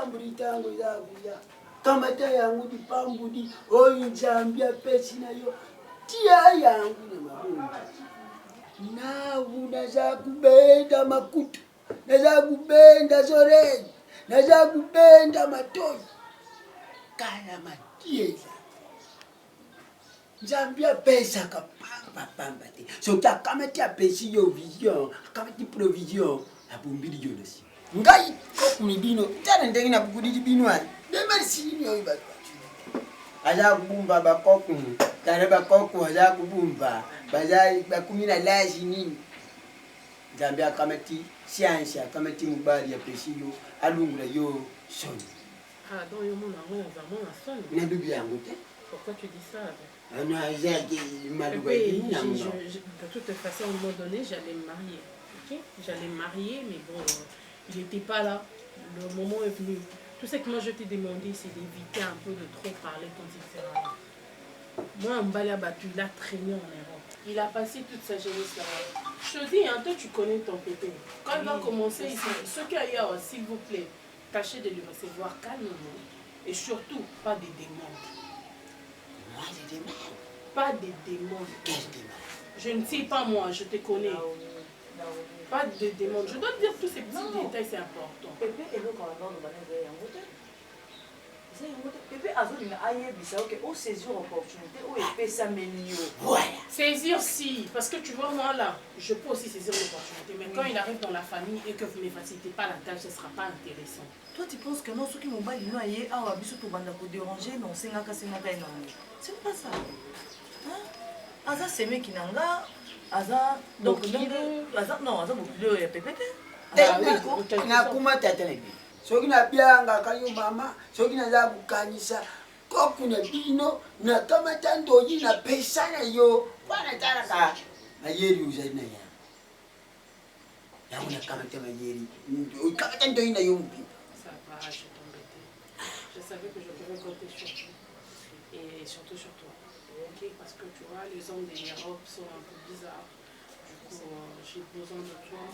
pambuli tangu zakuya kamata yangu dipambudi oyinjambya pesi nayo tia yangu na mabungu nawu nazakubenda makutu nazakubenda zoreji nazakubenda matoi kala matieza njambya pesa kapamba te sota kamati apesi yo vision kamati provision abumbili jonasi ngai kokunibino tana ndenge na bukudidi binwani demersini yo ibatu aza kubumba bakoku tana bakoku aza kubumba bazai bakumina laji nini njambya kamati science kamati mubali apesi yo alungula yo soni donc yo mona ngo za mona soni na dubi yangu te. Pourquoi tu dis ça? De toute façon, à un moment donné, j'allais me marier. Okay? J'allais me marier, mais bon, il n'était pas là. Le moment est venu. Tout ce que moi je t'ai demandé, c'est d'éviter un peu de trop parler quand il sera là. Moi, Mbali a battu, il a traîné en Europe. Il a passé toute sa jeunesse là-bas. Je te dis, toi, tu connais ton pépé. Quand il va commencer ici, ceux qui ailleurs, s'il vous plaît, tâchez de le recevoir calmement. Et surtout, pas des demandes. Moi, des demandes. Pas des demandes. Quelles demandes? Je ne sais pas moi, je te connais. Pas de demandes. Je dois te dire tous ces petits détails, c'est important. Pépé est le commandant de Banébé Yangote. Pépé a dit qu'il saisir l'opportunité, où il fait sa menu. Voilà. Saisir si, parce que tu vois, moi là, je peux aussi saisir l'opportunité. Mais quand il arrive dans la famille et que vous ne facilitez pas la tâche, ce ne sera pas intéressant. Toi, tu penses que non, ceux qui m'ont pas dit non, il y a un abus pour déranger, non, c'est pas ça. Aza c'est mec qui n'a pas. Aza donc non, Aza beaucoup de Pépé. Na kuma tatelebi. Soki na bianga kanyo mama, soki na za kukanyisa kokuna bino na kama tandoji na pesa na yo. Bwana taraka. Na yeri uzaina ya. Yangu na kama tema yeri. Kama tandoji na yo mbi. Ça va, je t'embêtais. Je savais que je pouvais compter sur toi. Et surtout sur toi. Ok, parce que tu vois, les hommes de l'Europe sont un peu bizarres. Du coup, j'ai besoin de toi.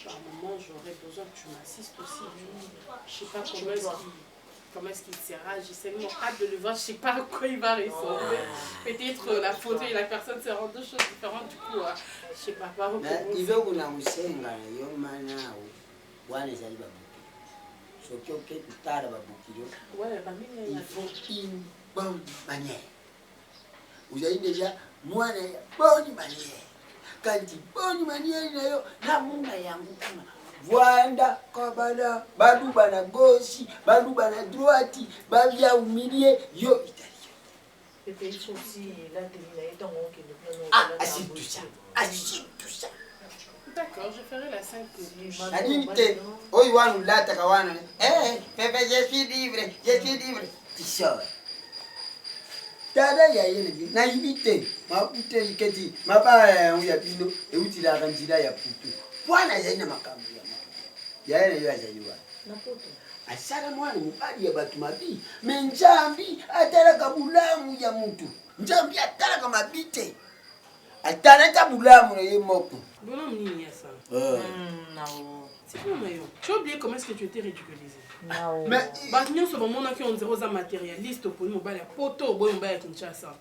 Par moment, j'aurais besoin que tu m'assistes aussi. Je sais pas comment est-ce qu'il sera. J'ai seulement hâte de le voir. Je sais pas à quoi il va ressembler. Peut-être la photo et la personne seront deux choses différentes. Du coup, je sais pas par où commencer. Il veut qu'on a un senga, yo manao. Wana zali babuki. Soki oke kutara babuki yo. Ouais, bah il faut une bonne manière. Vous avez déjà moi bonne manière. Quand il bonne manière nayo na munga yangu kama Vwanda kabala badu bana gauche badu bana droite babia humilie yo italien. Pépé il faut aussi là terminer dans mon qui ne Ah, c'est tout ça. Ah, c'est tout ça. D'accord, je ferai la 5 couches. Adite, oi wanu lata kawana. Pepe je suis libre, je suis libre. Tisho. Tada ya yele na ibite, mapute iketi, mabaya ya uya bino, eutila kanjira ya putu. Bwana yaina makambu ya mtu. Yaina yo ajayua. Na poto. Asara mwana mubali ya batu mabi, menjambi atara kabulamu ya mtu. Njambi atara kamabite. Atara kabulamu na ye moko. Bon, ni ça. Non. C'est quoi, Mayo? Tu as oublié comment est-ce que tu étais ridiculisé? Non. Mais, nous sommes moment qui ont zéro matérialiste pour nous, il y a poto, bon, il y a Kinshasa.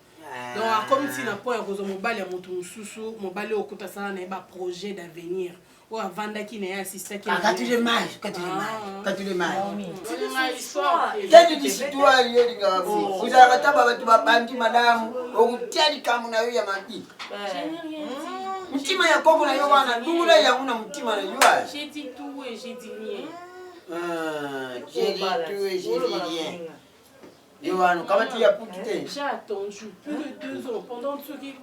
Donc, comme si n'a pas un mobile à mon sous, mobile au côté ça, n'a pas projet d'avenir. Ou à vendre qui n'est assisté qui. Quand tu le manges, quand tu le manges. C'est une histoire. Quand tu dis toi, il y a des gars. Vous avez tababa tu vas bandi madame, au tiari comme na ya mati. Mtima ya koko na yo wana, ndungula ya una mtima na yo. J'ai dit tout et j'ai dit rien. J'ai dit tout et j'ai dit rien. Yohano, comment tu as pu quitter? J'ai attendu plus de 2 ans. Pendant ceux qui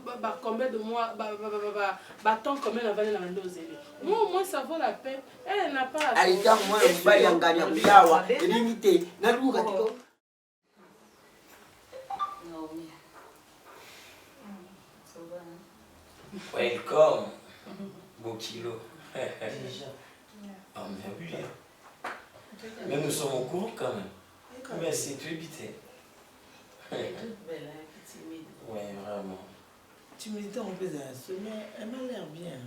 combien de mois, tant combien la valeur de moi, au moins, ça vaut la peine. Elle n'a pas. Allez, moi, je vais en gagner. Je vais limiter. Welcome, Bokilo. Oh, mais bien. Mais nous sommes au courant quand même. Mais c'est tu habité. Elle est toute belle, hein, timide. Ouais, vraiment. Timidité en plus, mais elle m'a l'air bien.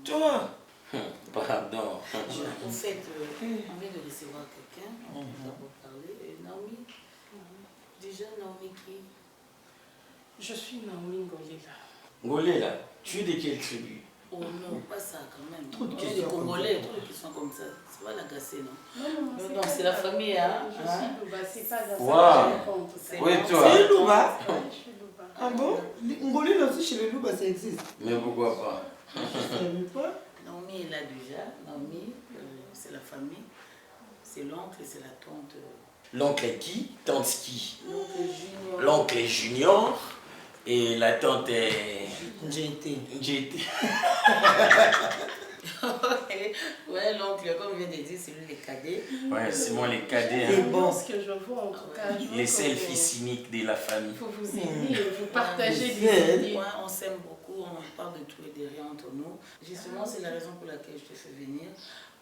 Toi, Pardon. En fait, on vient de recevoir quelqu'un, on va parler. Naomi, déjà Naomi qui? Je suis Naomi Ngolela. Ngolela, tu es de quelle tribu? Oh non, pas ça quand même. Trop de Les questions Congolais, trop de questions comme ça. C'est pas la gasser, non? Non, c'est la famille, hein. Je suis Louba, c'est pas grave. Wow. Oui, toi. C'est Louba. Je suis Louba. Ah bon? Ngolé aussi chez les Louba, ça existe. Mais pourquoi pas? Je savais pas. Naomi est là déjà. Naomi, c'est la famille. C'est l'oncle et c'est la tante. L'oncle est qui? Tante qui? L'oncle Junior. L'oncle est Junior et la tante est... JT. JT. Ouais, l'oncle, comme je viens de dire, c'est lui les cadets. Ouais, c'est moi les cadets. C'est Hein. bon. Ce que je vois en tout cas, je vois Les que seuls fils cyniques de la famille. il faut vous aider, vous partager c'est des idées. Ouais, on s'aime beaucoup, on parle de tout et de rien entre nous. Justement, c'est la raison pour laquelle je te fais venir,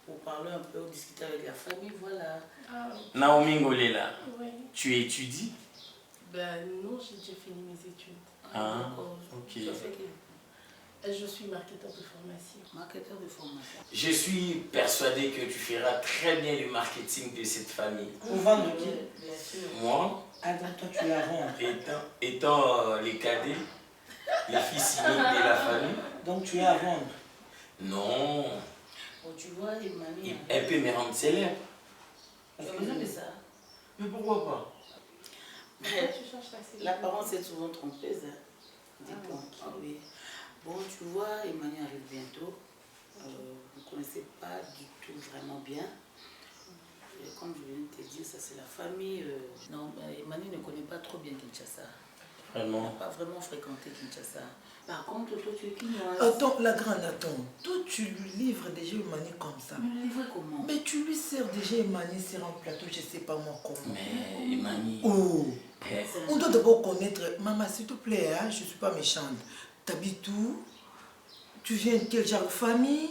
pour parler un peu, discuter avec la famille, voilà. Ah, Naomi Ngolela, ouais. tu étudies? Ben non, j'ai déjà fini mes études. Ah, d'accord. ok. Tu as fait quel? Je suis marketeur de formation. Marketeur de formation. Je suis persuadé que tu feras très bien le marketing de cette famille. Pour vendre qui? Bien sûr. Moi, Attends, toi tu la vends. étant les cadets, les fils cyniques de la famille, Donc tu es à vendre. non, Bon, tu vois, les mamies. elle peut me rendre célèbre. Tu as besoin de ça. Mais pourquoi pas? Pourquoi tu cherches ta cellule? L'apparence est souvent trompeuse. Hein. Dis-toi. Ah oui. Bon, tu vois, Emmanuel arrive bientôt. Vous ne connaissez pas du tout vraiment bien. Et comme je viens de te dire, ça c'est la famille. Non, Emmanuel ne connaît pas trop bien Kinshasa. Il Vraiment. n'a pas vraiment fréquenté Kinshasa. Par contre, toi, tu es quinoise. Attends, la grande, attends. Toi, tu lui livres déjà une manie comme ça. Mais le livrer comment? Mais tu lui sers déjà une manie sur un plateau, je sais pas moi comment. Mais Emmanuel, Oh, eh, on doit d'abord connaître. Maman, s'il te plaît, hein, je ne suis pas méchante. T'habites où? Tu viens de quel genre de famille?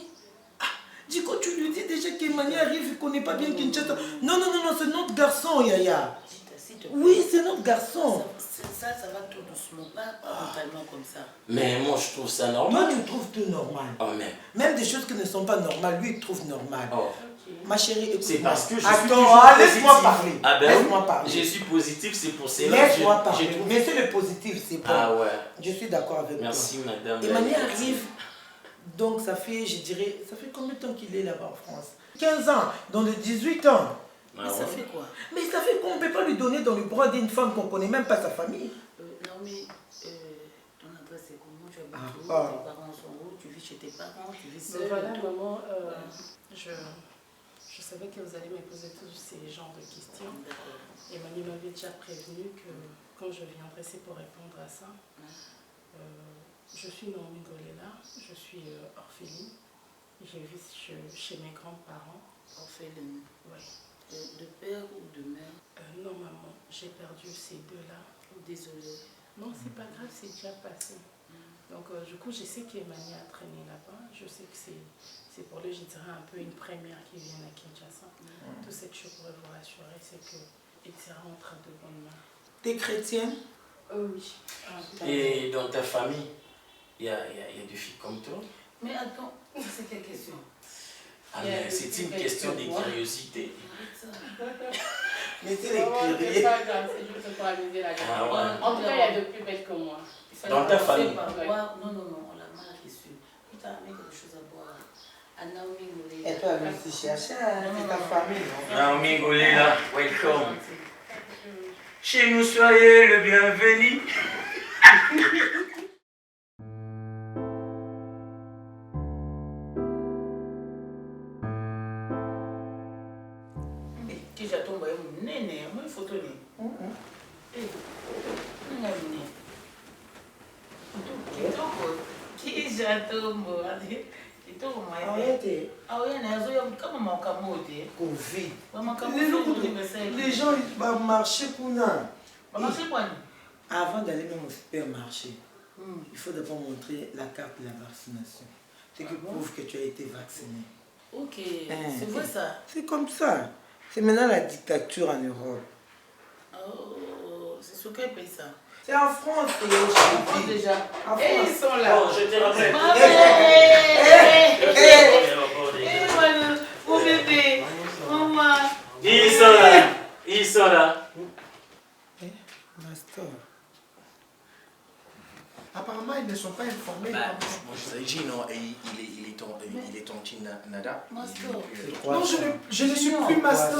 Ah, dis quand tu lui dis déjà qu'Emmanuel arrive, il ne connaît pas bien Kinshasa. Non, non, non, non, c'est notre garçon, Yaya. S'il te plaît. Oui, c'est notre garçon. Ça va tout doucement, pas brutalement comme ça. mais moi je trouve ça Toi, normal. tu trouves tout normal. Oh, mais, Même des choses qui ne sont pas normales, lui, il trouve normal. oh. Ma chérie, écoute. C'est parce que je suis Attends, toujours ah, laisse-moi positif. parler. Ah ben Laisse-moi oui, parler. je suis positif, c'est pour cela Laisse-moi que parler. je trouve... Mais c'est le positif, c'est bon. Ah ouais, Je suis d'accord avec merci madame. toi. Emmanuel arrive, donc ça fait, je dirais, ça fait combien de temps qu'il est là-bas en France? 15 ans, dans les 18 ans. Ah Mais ça ouais. fait quoi? Mais ça fait qu'on ne peut pas lui donner dans le bras d'une femme qu'on ne connaît même pas sa famille. Non mais, ton adresse est comment? Tu habites où? Ah. Tes parents sont où? Tu vis chez tes parents? Tu vis Donc seule? voilà, tout? maman, je savais que vous allez me poser tous ces genres de questions. D'accord. Emmanuel m'avait déjà prévenu que quand je viendrai, c'est pour répondre à ça. Je suis Naomi Ngolela, je suis orpheline. J'ai vécu chez mes grands-parents. Orpheline. Ouais. De père ou de mère? Non, maman, j'ai perdu ces deux-là. Désolée. Non, c'est pas grave, c'est déjà passé. Donc, du coup, je sais qu'Emmanuel a traîné là-bas. Je sais que c'est pour lui, je dirais, un peu une première qui vient à Kinshasa. Tout ce que je pourrais vous rassurer, c'est qu'il sera entre de bonnes mains. T'es chrétienne? Oui. Et dans ta famille, il y a des filles comme toi? Mais attends, c'est quelle question? Ah, mais c'est une question de curiosité. Mais c'est C'est les pas grave, c'est juste pour amuser la gamme. Ah ouais. En tout cas, il y a de plus belles que moi. Dans ta famille? Non, on l'a mal reçu. Putain, amené quelque chose à boire. À Naomi Ngolela. Et toi, elle aussi cherche, c'est ta famille. Naomi Ngolela, welcome. Chez nous, soyez le bienvenu. Kisha tomba ye munene, moi photo ni. Nani. Kitoko. Kisha tombo, kitoko mai. Arrêtez. Ah oui, on a zoé comme makamote. Covid. Les Les gens ils vont marcher pour nous. marcher quoi? Avant d'aller même au supermarché, il faut d'abord montrer la carte de la vaccination. C'est qui prouve que tu as été vacciné. Ok, c'est vrai ça. C'est comme ça. C'est maintenant la dictature en Europe. Oh, c'est sur quel pays ça? C'est en France, c'est Oh, chez déjà. En Et ils France. sont là. Bon, je te rappelle. Maman! Je te rappelle. sont là. Ils sont là. Master. Apparemment, ils ne sont pas informés. Gino, il est ton Nada. Non, je ne suis plus Master.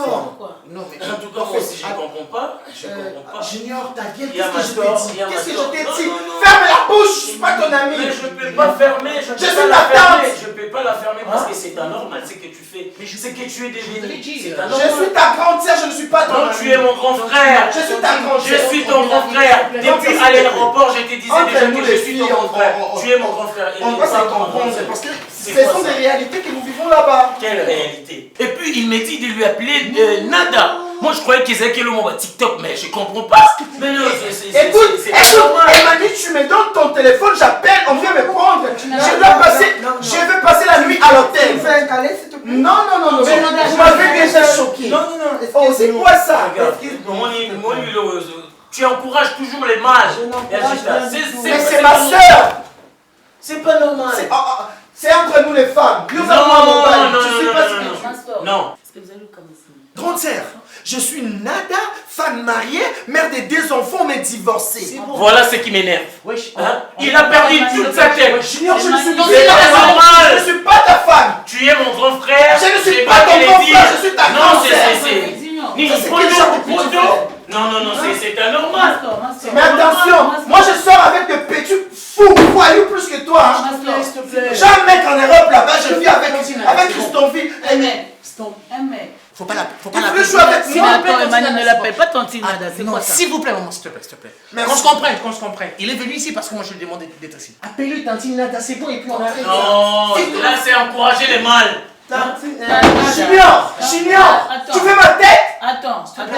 Non, mais En tout cas, moi aussi, je ne comprends pas. Je comprends pas. Junior, ta gueule, Il y a qu'est-ce que je Mastor, t'ai dit? il y a Qu'est-ce que je Mastor. t'ai Non, dit? non, non. Ferme la bouche, je suis pas ton ami. Mais je ne peux pas fermer, je ne Je peux suis pas ta la fermer. tante. Je ne peux pas la fermer parce que c'est anormal ce que tu fais. C'est que tu es devenu. C'est Je anormal. suis ta grande sœur, je ne suis pas ton Non, ami. tu es mon grand frère. Je suis ta grande Je sœur. suis ton grand frère. Depuis à l'aéroport, je te disais déjà Entre nous, que je les suis filles, ton grand frère. on- Tu es mon grand frère. On va se comprendre, parce que C'est ce quoi sont ça? des réalités que nous vivons là-bas. Quelle réalité. Et puis il me dit de lui appeler Nada. Moi je croyais qu'ils avaient le mot TikTok, mais je comprends pas. Mais non, Écoute, c'est pas normal. Emmanuel, tu me donnes ton téléphone, j'appelle, on vient me prendre. Je vais passer la nuit à l'hôtel. Fais un câlin, s'il te plaît. Non, vous m'avez déjà choqué. Non, Oh, c'est quoi ça? Regarde, tu encourages toujours les mâles. Je n'encourage rien du tout. Mais c'est ma soeur. C'est pas normal. C'est entre nous les femmes. Non, Nous avons un non, mobile. non, Je sais non, pas non, ce non, que non. tu... Mastor. Non. Est-ce que vous allez comme ça? Grande sœur, je suis Nada, femme mariée, mère de 2 enfants, mais divorcée. Voilà ce qui m'énerve. Hein? Il a perdu toute sa tête. Junior, je ne suis Donc, c'est pas normal. Je ne suis pas ta femme. Tu es mon grand frère. Je ne suis j'ai pas ton les grand dire. frère, je suis ta Non, grande sœur. Ni Ça, c'est poteau, quel genre de poteau. petit frère? Non, c'est anormal. Mais attention, moi je sors avec des petits fous, voyous plus que toi. Hein. S'il te plaît. Jamais qu'en Europe là-bas, je vis avec Christophe. Faut pas la Tu veux jouer avec moi? Emmanuel ne l'appelle pas Tantine Nada, c'est non, quoi ça? s'il vous plaît, maman, s'il te plaît, s'il te plaît. Merci. Qu'on se comprenne. Il est venu ici parce que moi je lui demande d'être ici. Appelle-le Tantine Nada, c'est bon, et puis on arrête. Non, là c'est encourager les mâles. Junior, tu fais ma tête? Attends, Nada.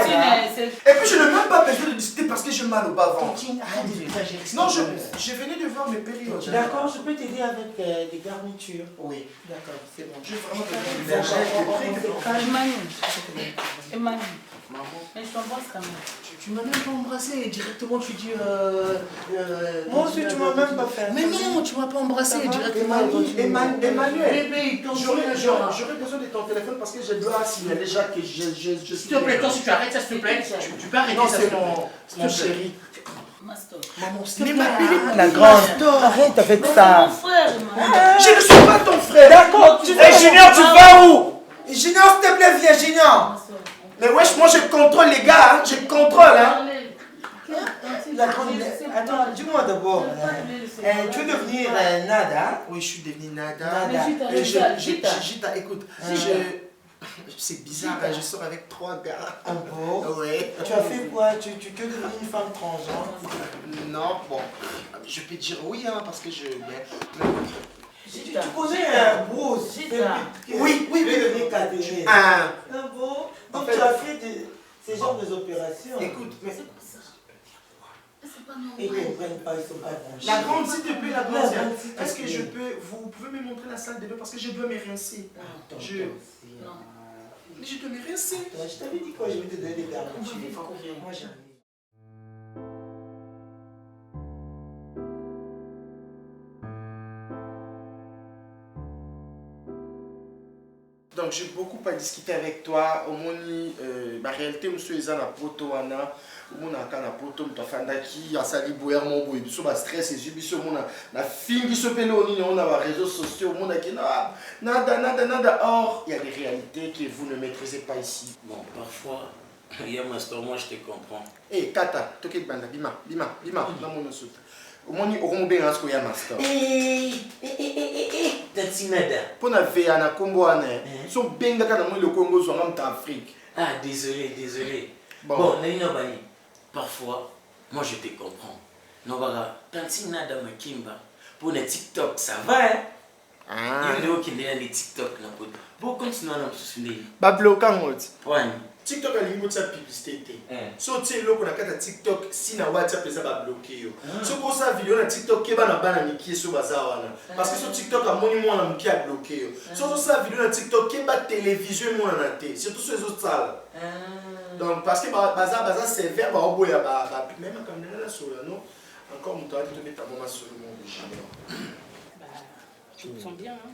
Et puis je n'ai même pas besoin de discuter parce que j'ai mal au bas-ventre. Tantine, arrête d'exagérer. Non, je venais de voir mes périodes. D'accord, je peux t'aider avec des garnitures. Oui. D'accord, c'est bon. J'ai vraiment besoin de Emmanuel. Mais je t'embrasse quand même. Tu m'as même pas embrassé, directement tu dis. Moi aussi, tu m'as même pas fait. Mais non, tu m'as pas embrassé directement. Emmanuel, Bébé, j'aurais besoin de ton téléphone parce que je dois signaler Jacques que je s'il te plaît, toi si tu arrêtes ça, s'il te plaît, tu peux arrêter Non, ça. c'est mon chéri. Mastor. Maman, s'il te Mais plaît. m'appelez La grande. Arrête avec ça. Mon frère, Emmanuel. Je ne suis pas ton frère. D'accord, tu Hey, Junior, tu vas où? Junior, s'il te plaît, viens, Junior. Mastor. Mais wesh, moi je contrôle les gars, hein. Je contrôle. Hein. La grande. Attends, dis-moi d'abord. Tu veux devenir Nada? Oui, je suis devenu Nada. Nada. Et Gita. Gita, écoute, c'est bizarre, hein, je sors avec 3 gars. Ah bon? Ouais. Tu as fait quoi? Tu que devenir une femme transgenre? Non, bon, je peux dire oui, hein, parce que je... Tu connais un Bruce? Oui, Tu veux devenir Catherine? Ah, Ah bon? En Donc fait- tu as fait ces genres d'opérations? écoute, mais... Ils ne comprennent pas, ils sont pas branchés. La grande, s'il te plaît, la grande. La grande, s'il te Est-ce que plaît. je peux... Vous pouvez me montrer la salle de bain parce que je dois me rincer. Attends, Je dois me rincer. je t'avais dit quoi? Je vais te donner des garnitures. Moi, j'arrive. Donc j'ai beaucoup à discuter avec toi. Au moni, la réalité, monsieur est na poto wana. Au moni aka na poto mtafandaki asali boyer mon boy. Biso ba stress et biso mona na fingi so pele oni on a les réseaux sociaux. Au moni qui nada. Or il y a des réalités que vous ne maîtrisez pas ici. Bon, parfois, il y a Mastor, moi je te comprends. Eh Kata, toket banda bima na mono so. Au moni orombe ngasko ya master. Tatinada. Pour na veya na kombo wana. So benga kana mo le Congo so ngam ta Afrique. Ah, désolé. Bon. Bon, Naina Bani, parfois, moi je te comprends. Non, voilà, Tatinada Makimba, pour les TikTok, ça va, hein? Ah. Il y a des qui ont des TikTok, bon, continuons à nous soutenir. Ba bloquer ngoti. Point. TikTok a limite sa publicité. So tu loko na kata TikTok si na WhatsApp eza ba bloquer yo. So ko sa vidéo na TikTok ke bana bana miki so baza wana. Parce que so TikTok a moni mwana miki a bloquer yo. So sa vidéo na TikTok ke ba télévision mwana na te. Surtout sur les autres salles. Donc parce que baza sévère ba oboya ba même comme na sur là non. Encore mon temps de te mettre à mon sur le monde. Tu te sens bien, hein?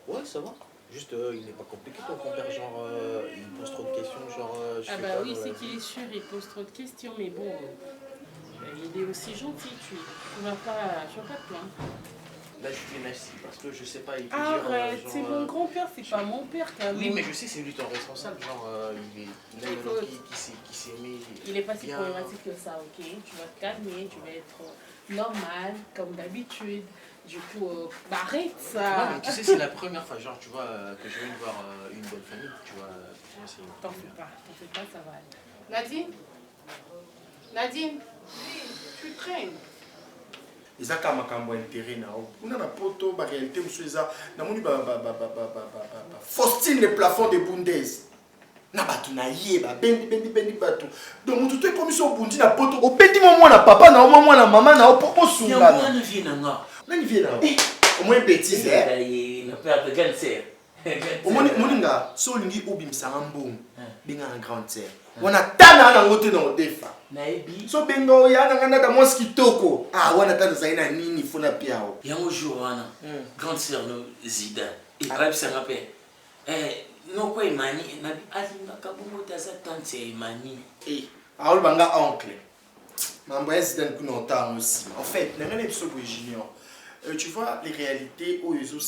Ouais, ça va. Juste, il n'est pas compliqué ton compère, genre, il pose trop de questions, genre, je Ah fais bah quoi oui, dans la c'est vie? qu'il est sûr, il pose trop de questions, mais bon, il est aussi gentil, tu vas pas te plaindre. Là, je suis merci parce que je sais pas, il peut dire. Arrête, Genre, c'est mon grand-père, c'est pas mon père quand même. Oui, mais je sais, c'est lui ton responsable. Genre, il est un homme qui s'est aimé. Il est pas si bien. problématique que ça, ok? Tu vas te calmer, tu vas être normal, comme d'habitude. Du coup, bah arrête Non, ça! mais tu sais, c'est la première fois, genre, tu vois, que je viens de voir une bonne famille. Tu vois, c'est une T'en fais pas, ça va aller. Nadine, tu traînes. eza kaka makambo ya intérêt na yo kuna na poto baréalité mosusu eza namoni faustine le plafond de bundes na bato na ye babendi bato donc motu to ekomi so obundi na poto obendi mo mwana papa na yo mo mwana mama na yo mpo osungana nani vie nanga nani vie na yo omoi bétise na père de grande sœur omoni nga so olingi obimisanga mbongo benga na grande sœur wana tana nango te na odefa nayebi so benga oya nanga ndata mwasi kitoko wana tana ozali na nini fona mpe awo yango jour wana grande sœur no zida ebayebisanga mpe noko emani alingaka bongo te aza tante ya emani aoloba nga oncle mambo ya zidane kuna otango nsima en fait nanga na biso boye junior tu vois les réalités où ils ont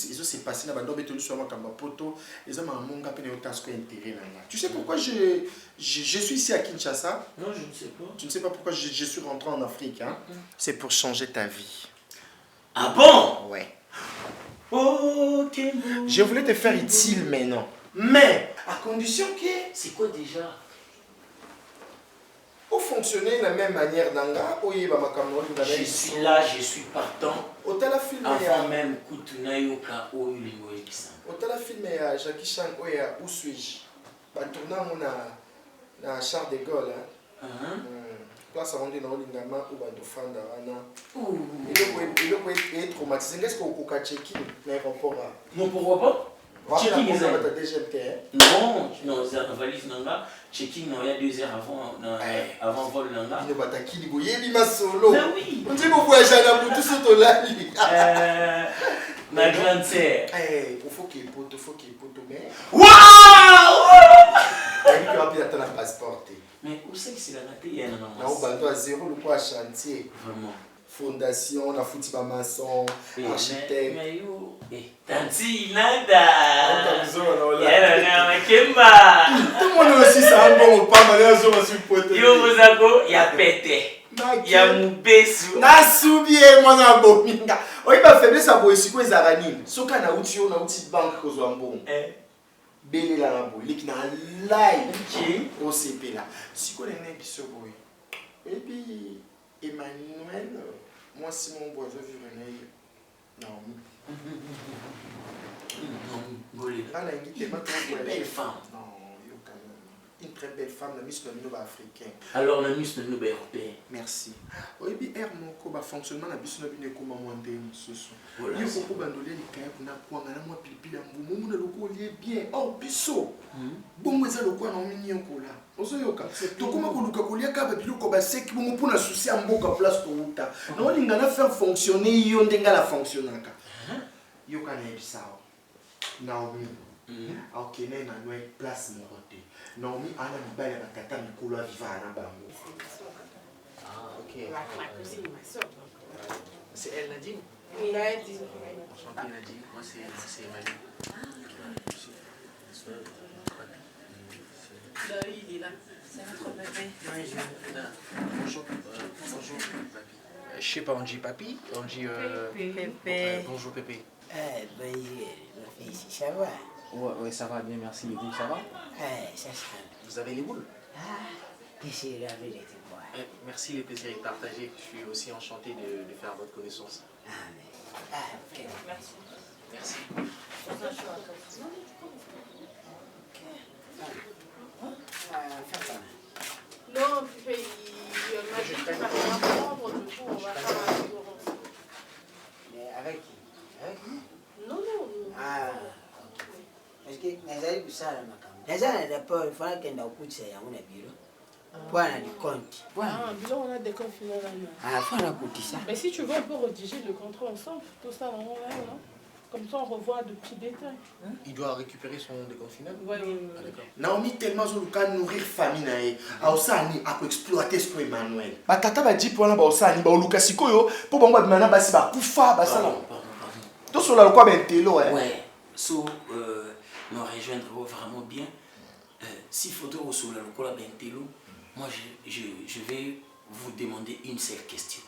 passé dans le domaine de l'histoire comme poto ils ont mon gars peine autant ce intérêt là. Tu sais pourquoi je suis ici à Kinshasa? Non, je ne sais pas. Tu ne sais pas pourquoi je suis rentré en Afrique hein? C'est pour changer ta vie. Ah bon? Ouais. Ok. Je voulais te faire utile maintenant. Mais à condition que c'est quoi déjà? Pour fonctionner de la même manière d'anga, je suis là, je suis partant. Avant même Kutunayoka ou Ulingo Ekisa. Au film ya Jackie Chan oya où suis-je? Tournant na Charles de Gaulle place à rendre dans l'ingama ou badofanda wana. Il est traumatisé. Qu'est-ce qu'on peut checker dans l'aéroport? Non, pourquoi pas? Checking is non, c'est la valise nanga. Checking il y a 2 heures avant vol nanga. Il ne va pas qu'il y ma solo. Mais oui. On dit que vous voyagez à la tout ce là. Ma grande sœur. Il faut qu'il poto, mais. Waouh! Il faut qu'il attende un passeport. Mais où c'est que c'est la raté? Il y a un an. On va à zéro le quoi chantier. Vraiment. Fondation, on a foutu ma maçon, architecte. Mais yo, Tanti Nada. Kemba. Tout le monde aussi ça a un bon pas mal sur le pote. Yo Mozako, ya pété. Ya mubesu. Na subie mwana bominga. Oyi ba faiblesse abo esiko ezara nini? Soka na uti yo na uti banque kozwa mbongo. Bele la bo, liki na live au CP là. Siko nene biso boy. Et puis Emmanuel, moi Simon Bois, je vivre Naomi. Une belle femme. Non, quand même. Une très belle femme, la Miss Nobel africaine. Alors la Miss Nobel européenne. Merci. Oui, bien, mon fonctionnement, la Miss Nobel comme moi ce soir. Voilà. Il faut que bandolier les cailles pour n'avoir un moi pipi la moumou le collier bien. Oh, bisso. Bon, mais ça le quoi non mignon là. Ozoyoka. To kuma koluka kolia ka biloko ba seki bongo pona souci ya mboka place to uta. Na olinga na faire fonctionner yo ndenga la fonctionnaka. Yoka na ebisao. Naomi. Akene na noy place morote. Naomi ana mibali ya batata mikolo aviva na bango. Ah, ok. Ma cousine, ma soeur. C'est elle, Nadine? Oui, Nadine. Enchantée, Nadine. Moi, c'est Emmanuel. Là, il est là. C'est notre bébé. Bonjour. Bonjour, papy. Je sais pas, on dit papy, on dit... Pépé. Bonjour, Pépé. Ma fille, ça va? Ouais, ça va bien, merci. Et vous, ça va? Ça va. Vous avez les boules? Qu'est-ce que la vérité, moi? Merci, le plaisir est partagé. Je suis aussi enchanté de faire votre connaissance. Ok. Merci. Merci. Non, il m'a dit qu'il va rien prendre, du coup, on va faire un tour ensemble. Mais avec qui? Avec nous? Non. Parce que nazali kusala makambo. Nazali d'abord, il faut que nous coûte ya mona bureau. Pour aller du compte. Bilan, on a des comptes finaux là. Faut la coûter ça. Mais si tu veux, on peut rédiger le contrat ensemble. Tout ça, non? Comme ça, on revoit de petits détails. Il doit récupérer son décompte final. Ouais, Ah, d'accord. Naomi tellement zoluka nourrir famille na ye aosani akoexploiter siko Emmanuel batata badipe wana baosani baoluka sikoyo mpo bango babimana basi bakufa basala tosola lokwa bentelo Ouais, so me rejoindre vraiment bien. S'il faudrait au sol la bentelo, moi je vais vous demander une seule question,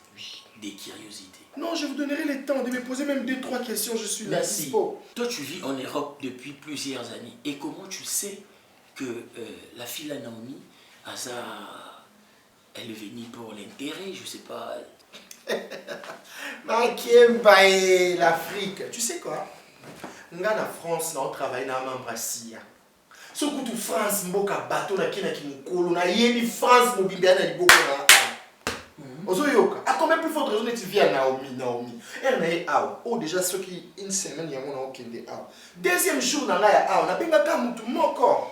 des curiosités. Non, je vous donnerai le temps de me poser même 2-3 questions, je suis là. Merci. Toi, tu vis en Europe depuis plusieurs années. Et comment tu sais que la fille à Naomi, Asa, elle est venue pour l'intérêt, je sais pas. Makemba et l'Afrique. Tu sais quoi? Nga na France, on travaille dans Mambrasia. Soko tu France, mboka bateau na kina kimukolo na yeni France mobimbe na liboko na. Ozoyoka. À combien plus forte raison tu vis à Naomi? Elle n'est pas. Oh déjà ceux qui une semaine yango na okende a. Deuxième jour na nga ya a, on a benga ka mutu moko.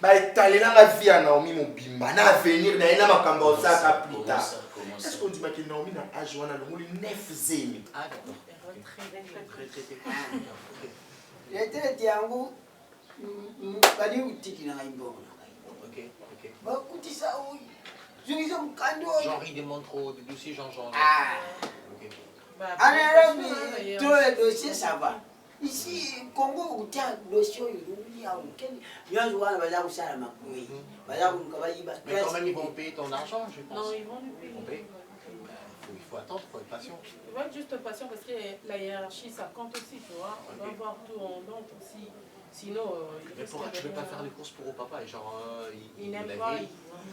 Ba etalela la vie à Naomi mobimba na avenir na ina makambo osaka plus tard. Est-ce qu'on dit que Naomi na âge wana le 9 zemi? Ah d'accord. Retraite yangu bali utiki na imbo. Ok, ok. Ba kutisa o. Genre il demande trop de dossiers, genre. Ah. Ok. En Europe, tous les dossiers ça va. Ici, Congo, où tu as un dossier, il y a un mais quand même, ils vont payer ton argent, je pense. Non, ils vont lui payer. Il faut attendre, il faut être patient. Il faut être juste patient parce que la hiérarchie, ça compte aussi, tu vois. On doit voir tout en ordre aussi. Sinon, mais pourquoi tu ne veux pas faire les courses pour au papa? Genre, il n'aime pas, il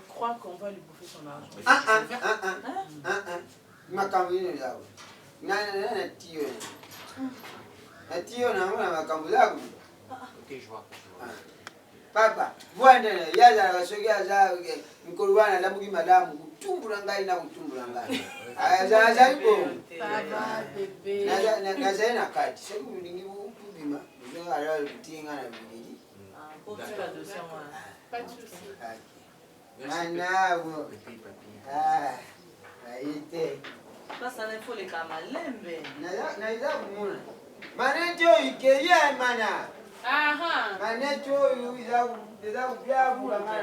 croit qu'on va lui bouffer son argent. Ok, je vois. Papa, voilà, il y a ce gars-là, Nicolas, la bougie madame, tout le monde a une tout le monde. Ah, ça va, bébé. Nazaire na kati, c'est vous l'ingé vous bima, vous allez alors tirer à la bougie. Ah, pour tu la dossier moi. Pas de souci. Nana, vous. Ah, il était. Là, ça ne faut les camalembe. Naza kumuna. Manejo ikeye mana. Aha. Manejo iza kubyabu la mara.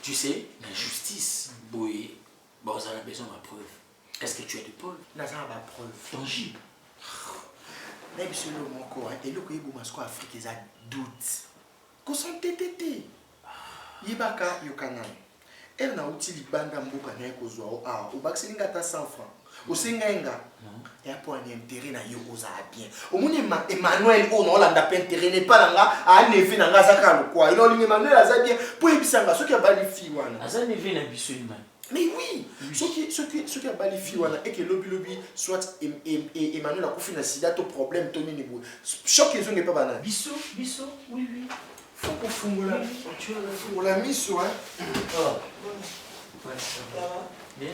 Tu sais, la justice, Boé, bon, on a besoin de preuve. Est-ce que tu as des preuves? N'a pas de preuve. Tangible. Même si le mon corps, et le pays Boumasco Afrique, ils ont doute. Qu'on s'en tété. Yibaka Yokanan. Elle n'a outil libanda mboka na ekozwa au baksilinga ta 100 francs. Osenga ya pour un intérêt na yo oza bien. Omoni Emmanuel o na olanda pe intérêt n'est pas nga a nefe na nga zaka lo quoi. Il a Emmanuel aza bien pour ebisanga ceux qui a bali fi wana. Aza nefe na biso ima. Mais oui, ceux qui a bali fi wana et que lobby soit Emmanuel a confié na sida to problème to nini bo. Choc ils ont pas bana. Biso, oui. Faut qu'on fungola. On l'a mis sur hein. Oh. Ouais, ça va. Bien.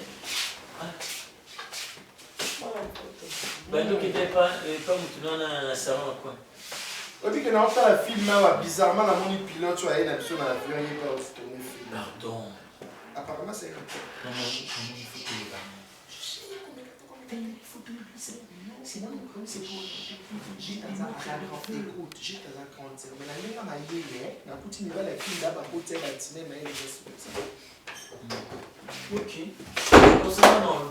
Donc, il n'était pas comme tu n'en as dans le salon, quoi. On dit que dans le film, bizarrement, la moni pilote, tu as une avion dans l'avion, il n'est pas tourner le film. Pardon. Apparemment, c'est comme ça. Non, il faut que les gars. Je sais combien il faut que les gars. C'est bon, c'est pour. J'ai à la écoute, j'ai à la grande. Mais la ligne m'a dit, la poutine va la fille là-bas, pour te bâtiment, mais elle est ça. Ok. Non,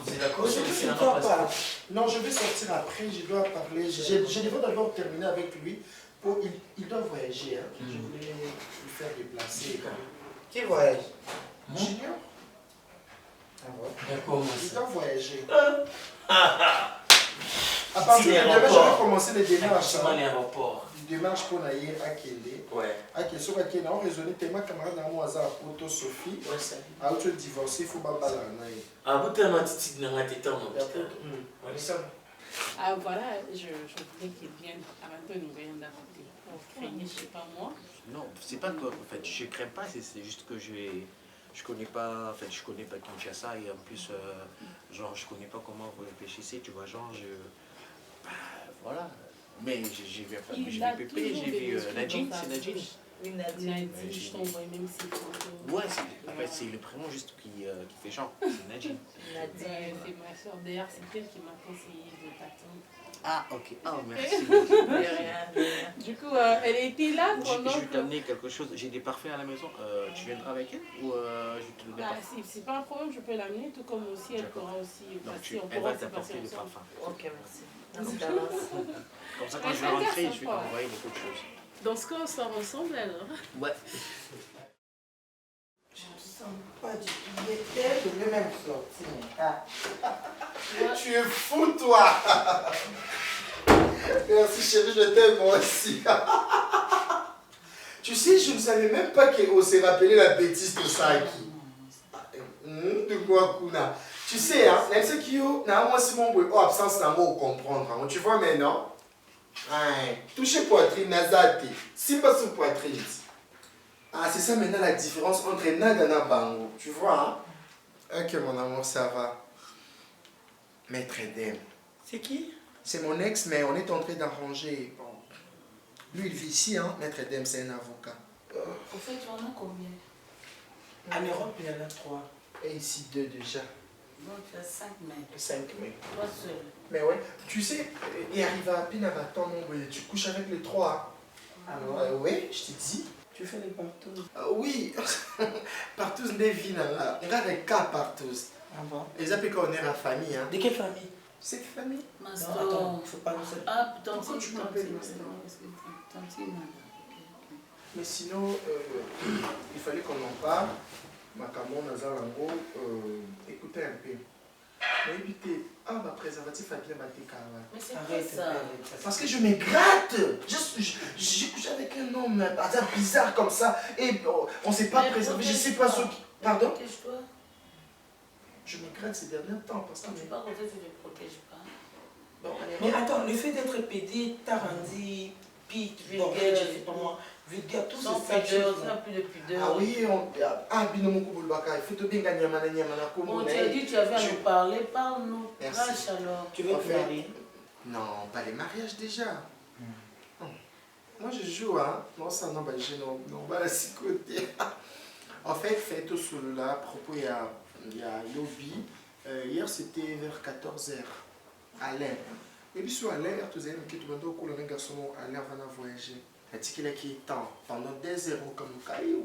c'est d'accord, c'est pas. Non, je vais sortir après, je dois parler. Je devais d'abord terminer avec lui. Pour, il doit voyager. Hein. Je voulais lui faire déplacer. Qui voyage? Junior. D'accord, il doit voyager. À partir de demain, je vais commencer les démarches. Démarche pour aller à Kélé. Ouais. À Kélé, on a raisonné tellement camarade à moi, à Poto Sophie. Ouais, ça. À autre divorcé, il faut pas balancer. Ah, vous avez un petit dans la tête, Ah, voilà, je voulais qu'il vienne avant de nous rien d'à côté. Pour craigner, je sais pas moi. Non, c'est pas que, en fait, je crains pas, c'est juste que je connais pas, en fait, je connais pas Kinshasa et en plus, genre, je connais pas comment vous réfléchissez, tu vois, genre, voilà. Mais j'ai vu Pépé, j'ai vu Nadine, c'est Nadine. Oui, Nadine, je t'envoie même si photos. Ouais, fait, c'est le prénom juste qui fait genre. C'est Nadine. C'est ma soeur. D'ailleurs, c'est elle qui m'a conseillé de t'attendre. Ah, ok. Oh, merci. De rien, de rien. Du coup, elle était là pendant Je vais t'amener quelque chose. J'ai des parfums à la maison. Tu viendras avec elle ou je te donne des Ah, parfums? c'est pas un problème, je peux l'amener, tout comme aussi elle D'accord. pourra aussi Donc, passer. On elle pourra va aussi passer t'apporter des ensemble. parfums. Ok, merci. Merci d'avance. Comme ça, quand Mais je vais c'est rentrer, bien je vais sympa. t'envoyer beaucoup de choses. Dans ce cas, on sort ensemble alors. Ouais. Pas du tout. Je vais même sortir. Ah. Tu es fou, toi. Merci, chérie, je t'aime moi aussi. Tu sais, je ne savais même pas qu'on s'est rappelé la bêtise de Saki. De quoi, Kuna? Tu sais, hein, même ce qui est absence d'un mot comprendre. Tu vois maintenant? Toucher poitrine, nazate. Si pas sous poitrine. Ah, c'est ça maintenant la différence entre Nada et Bango. Tu vois, hein? Ok, mon amour, ça va. Maître Edem. C'est qui? C'est mon ex, mais on est en train d'arranger. Bon. Lui, il vit ici, hein. Maître Edem, c'est un avocat. Au fait, tu en as combien? En Europe, il y en a 3. Et ici, 2 déjà. Non, tu as 5 mètres. 5 mais. Toi seul. Mais ouais, tu sais, il arrive à peine à bâton, mon boy. Tu couches avec les 3. Alors, Oui, je t'ai dit. tu fais les partout. Oui, partout, des vies, là. Il y a des cas partout. Ah bon? Les appels qu'on est la famille, hein. De quelle famille? C'est famille. Non, Maston. attends, faut pas nous faire. Ah, tantine, Pourquoi tu tantine, m'appelles Maston? Parce que tantine, Mais sinon, il fallait qu'on en parle. Makamon, Nazalango, écoutez un peu. Mais évitez, ma préservatif a bien battu carrément. mais c'est quoi Arrête, ça? Parce que je me gratte. J'ai couché avec un homme bizarre comme ça. Et on ne s'est pas Mais préservé. Je ne sais pas ce qui. Pardon? Protège-toi. Je me gratte ces derniers temps. Parce que. Quand tu parles comme ça, tu ne te protèges pas. Bon, Mais attends, le fait d'être pédé t'a rendu pique, vulgaire, je sais pas moi, vulgaire, tout Sans ça. pudeur, tu n'as plus de pudeur. ah oui, Binomo Boulbaka, il faut te bien gagner Mana Bon, tu as dit que tu avais à nous parler, parle-nous. Merci. Crache alors. Tu veux En te fait, marier? Non, pas les mariages déjà. Non. Moi je joue, hein. Non, ça, non, bah, non, bah, la côté. En fait, faites au solo là, à propos, il y a Lobby. Hier, c'était vers 14h. Alain. Et puis, sur Alain, tu sais, que tu m'as dit que le garçon Alain va voyager. Il dit qu'il est temps, pendant 2 heures, comme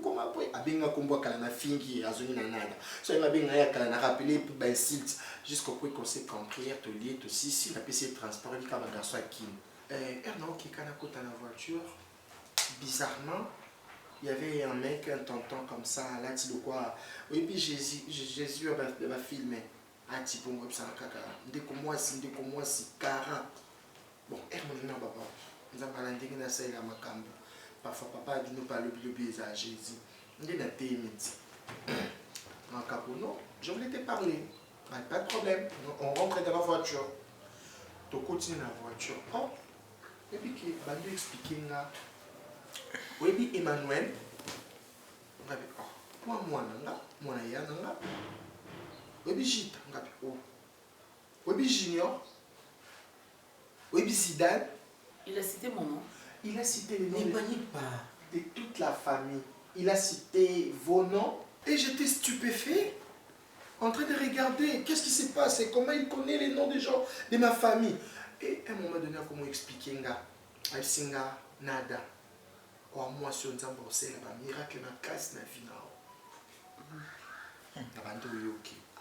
comme après, il a combo à la fille à zone nada. So il a rappelé pour ben site jusqu'au point qu'on s'est compris, te lier, tout si la PC de transport, il y a un garçon qui non qui est à la voiture. Bizarrement, il y avait un mec, un tonton comme ça, là, tu le quoi. Oui, puis Jésus va filmer. Ah, tu peux me ça, dès que moi, si 40. Bon, mon nom, papa. Nous avons parlé de ça, il a ma cambe. Parfois, papa dit nous parler de Jésus. Nous avons été non, je voulais te parler. Pas de problème. On rentre dans la voiture. Tu continues dans la voiture. Oh, et puis, il va nous expliquer. Oui, puis Emmanuel. Moi, oui, puis Gita. Oui, puis Junior. Oui, puis Zidane. Il a cité mon nom. Il a cité les noms Ne panique pas. de toute la famille. Il a cité vos noms. Et j'étais stupéfait. En train de regarder qu'est-ce qui s'est passé. Comment il connaît les noms des gens de ma famille. Et à un moment donné, comment expliquer Singa, nada. Oh, moi, si on dit c'est un miracle, ma casse, ma vie.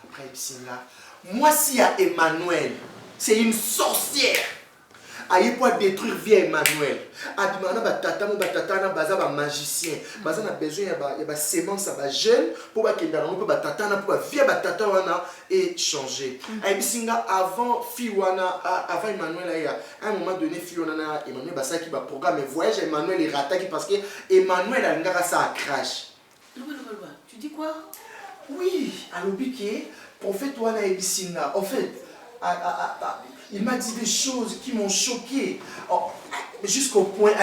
Après, Singa. Moi, si y a Emmanuel, c'est une sorcière. Aïe pour détruire vie Emmanuel. Adimana batata mo batata na baza ba magicien. Baza na besoin ya ba sémence ba jeune pour ba kenda na pour batata na pour vie batata wana et changer. Aïe bisinga avant Fiwana avant Emmanuel aya. À un moment donné Fiwana na Emmanuel basa qui ba programme voyage Emmanuel est raté parce que Emmanuel a ngaka ça crash. Tu dis quoi? Oui, à l'obiqué prophète wana ebisinga. En fait il m'a dit des choses qui m'ont choqué. Oh, jusqu'au point,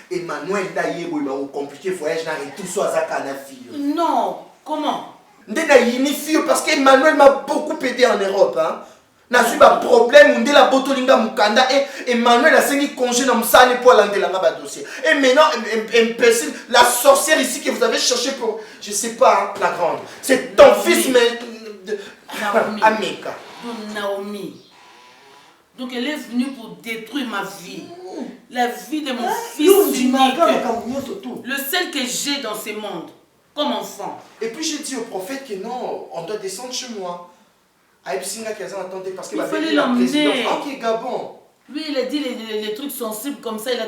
Emmanuel Daïebo, il m'a compliqué le voyage et tout ça à Canafi. Non, comment? Parce qu'Emmanuel m'a beaucoup aidé en Europe. Hein. Nazwi ba problème ndela botolinga mukanda et Emmanuel a sengi congé na musane pour landelanga ba dossier. Et maintenant imbécile, la sorcière ici que vous avez cherché pour je sais pas la grande. C'est ton fils mais Ameka. Naomi. Donc elle est venue pour détruire ma vie. La vie de mon fils unique. Le seul que j'ai dans ce monde, comme enfant. Et puis j'ai dit au prophète que non, on doit descendre chez moi. Parce qu'il fallait l'emmener. Ok, Gabon. Lui, il a dit les trucs sensibles comme ça, il a